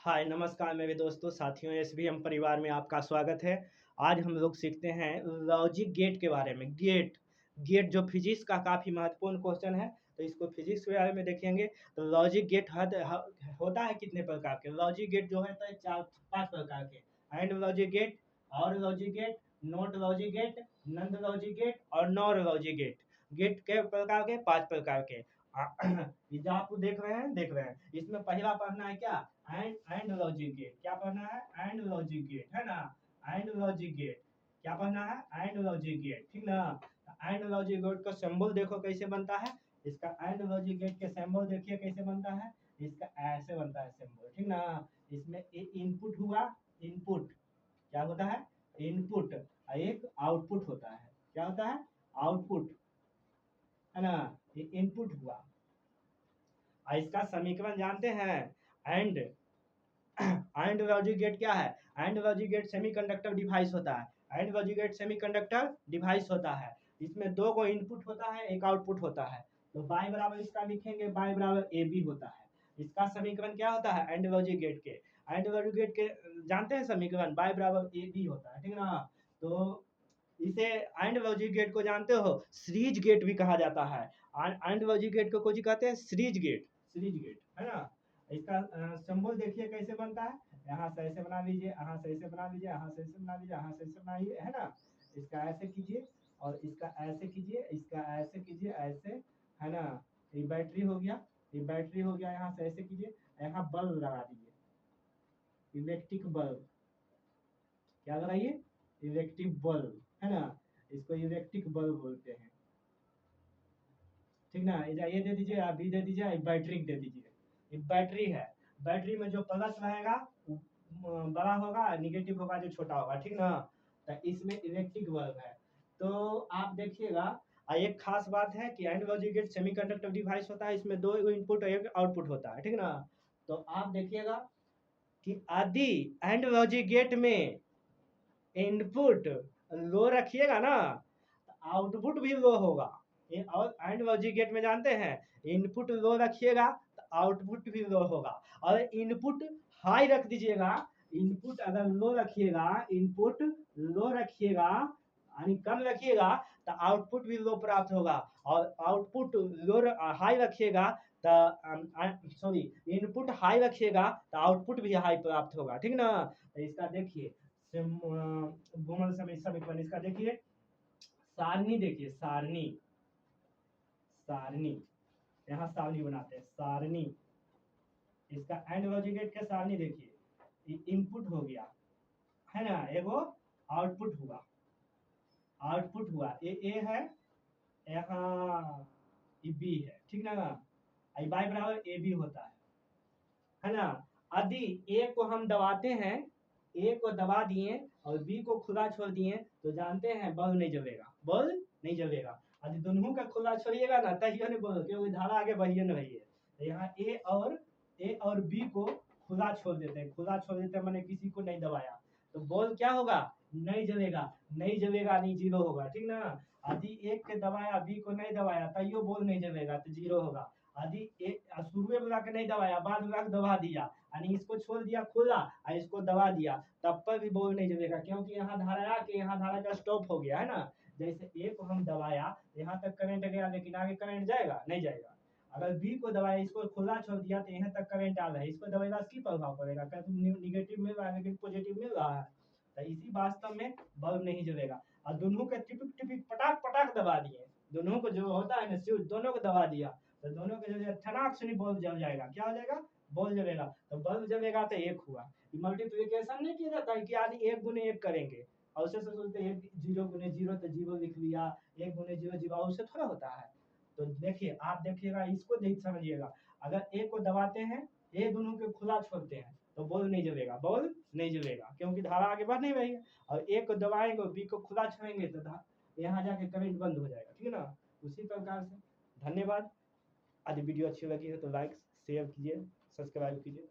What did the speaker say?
हाय नमस्कार मेरे दोस्तों साथियों एसबीएम परिवार में आपका स्वागत है। आज हम लोग सीखते हैं लॉजिक गेट के बारे में। गेट गेट जो फिजिक्स का काफ़ी महत्वपूर्ण क्वेश्चन है, तो इसको फिजिक्स के बारे में देखेंगे। तो लॉजिक गेट होता है कितने प्रकार के? लॉजिक गेट जो है तो चार पांच प्रकार के। And logic gate, or logic gate, not logic gate, nand logic gate और नॉर लॉजिक गेट। गेट के प्रकार के पांच प्रकार के। ये जो आप देख रहे हैं इसमें पहला पढ़ना है क्या? And logic gate. क्या पढ़ना है? एंड लॉजिक गेट, है ना। एंड लॉजिक गेट क्या पढ़ना है? एंड लॉजिक गेट, ठीक ना। एंड लॉजिक गेट का सिंबल देखो कैसे बनता है। इसका एंड लॉजिक गेट के सिंबल देखिए कैसे बनता है। इसका ऐसे बनता है सिंबल, ठीक ना। इसमें इनपुट हुआ, इनपुट क्या होता है? इनपुट। एक आउटपुट होता है। क्या होता है? आउटपुट, है ना। ये इनपुट हुआ। इसका समीकरण जानते हैं? एंड एंड लॉजिक गेट क्या है? And logic gate semiconductor device होता है। And logic gate semiconductor device होता है। इसमें दो को इनपुट होता है, एक आउटपुट होता है। तो बाई बराबर इसका लिखेंगे, बाई बराबर ए बी होता है। इसका समीकरण क्या होता है? एंड लॉजिक गेट के, एंड लॉजिक गेट के जानते हैं समीकरण? बाई बराबर ए बी होता है, ठीक ना। तो इसे एंड लॉजिक गेट को जानते हो सीरीज गेट भी कहा जाता है। एंड लॉजिक गेट को कुछ कहते हैं सीरीज गेट, सीरीज गेट, है ना। इसका सिंबल देखिए कैसे बनता है। यहाँ से ऐसे बना लीजिए, यहाँ से ऐसे बना लीजिए, यहाँ से ऐसे बना लीजिए, यहाँ से ऐसे बनाइए, है ना। इसका ऐसे कीजिए और इसका ऐसे कीजिए, इसका ऐसे कीजिए, ऐसे, है ना। ये बैटरी हो गया, ये बैटरी हो गया। यहाँ से ऐसे कीजिए, यहाँ बल्ब लगा दीजिए, इलेक्ट्रिक बल्ब। क्या लगाइए? इलेक्ट्रिक बल्ब, है ना। इसको इलेक्ट्रिक बल्ब बोलते हैं, ठीक ना। ये दे दीजिए, अभी दे दीजिए, बैटरी दे दीजिए। ये बैटरी है। बैटरी में जो प्लस रहेगा वो बड़ा होगा, निगेटिव होगा जो छोटा होगा, ठीक ना। तो इसमें इलेक्ट्रिक बल्ब है। तो आप देखिएगा, एक खास बात है कि and logic gate semiconductor device होता है। इसमें दो इनपुट और एक आउटपुट होता है, ठीक ना। तो आप देखिएगा कि यदि एंड लॉजिक गेट में इनपुट लो रखिएगा ना, तो आउटपुट भी लो होगा। ये और एंड लॉजिक गेट में जानते हैं, इनपुट लो रखिएगा तो आउटपुट भी लो होगा। और इनपुट हाई रख दीजिएगा, इनपुट अगर लो रखिएगा, इनपुट लो रखिएगा यानी कम रखिएगा तो आउटपुट भी लो प्राप्त होगा। और आउटपुट लो हाई रखिएगा तो सॉरी, इनपुट हाई रखिएगा तो आउटपुट भी हाई प्राप्त होगा, ठीक ना। तो इसका देखिए घूमल समीकरण, इसका देखिए सारणी, देखिए सारणी, सारणी, यहाँ सारणी बनाते हैं, सारणी। इसका एंड लॉजिक गेट का सारणी देखिए, इनपुट हो गया, है ना, एगो आउटपुट हुआ, आउटपुट हुआ। ए है, यहाँ ये बी है, ठीक ना। बाई बराबर ए बी होता है ना। यदि ए को हम दबाते हैं, ए को दबा दिए और बी को खुला छोड़ दिए तो जानते हैं बल्ब नहीं जलेगा, बल्ब नहीं जलेगा। यदि दोनों का खुला छोड़िएगा ना तहियो नहीं बल्ब, क्योंकि धारा आगे बढ़िए न रही है। तो यहाँ ए और बी को खुला छोड़ देते हैं, खुला छोड़ देते हैं मैंने किसी को नहीं दबाया, तो बल्ब क्या होगा? नहीं जलेगा, नहीं जलेगा, नहीं जीरो होगा, ठीक ना। यदि एक के दबाया बी को नहीं दबाया तैयो बल्ब नहीं जलेगा, तो जीरो होगा। यदि शुरू वाला के नहीं दबाया, बाद वाला के दबा दिया, यानी इसको छोड़ दिया खुला और इसको दबा दिया, तब पर भी बल्ब नहीं जलेगा, क्योंकि यहाँ धारा के यहाँ धारा का स्टॉप हो गया, है ना। जैसे ए को हम दबाया, यहाँ तक करंट गया, लेकिन आगे करंट जाएगा? नहीं जाएगा। अगर बी को दबाया, इसको खुला छोड़ दिया तो यहाँ तक करंट आ रहा है, इसको दबाएगा की प्रभाव पड़ेगा? क्या तुम निगेटिव मिल रहा है लेकिन पॉजिटिव मिल रहा है, तो इसी वास्तव में बल्ब नहीं जलेगा। और दोनों के टिपिक टिपिक पटाख पटाख दबा दिए, दोनों को जो होता है ना स्विच, दोनों को दबा दिया तो दोनों के जो ठनाक से बल्ब जल जाएगा। क्या हो जाएगा? बल्ब जलेगा। तो बल्ब जलेगा तो एक हुआ। मल्टीप्लिकेशन नहीं किया जाता है कि आज एक गुने एक करेंगे और उससे सोचते हैं जीरो गुने जीरो तो जीरो लिख लिया, एक गुने जीरो जीरो, उससे थोड़ा होता है। तो देखिए, आप देखिएगा, इसको नहीं समझिएगा। अगर ए को दबाते हैं, ए दोनों को खुला छोड़ते हैं तो बल्ब नहीं जलेगा, बल्ब नहीं जलेगा, क्योंकि धारा आगे बढ़ नहीं रही है। और ए को दबाएंगे और बी को खुला छोड़ेंगे तो यहाँ जाके करंट बंद हो जाएगा, ठीक है ना। उसी प्रकार से धन्यवाद। यदि वीडियो अच्छी लगी है तो लाइक शेयर कीजिए, सब्सक्राइब कीजिए।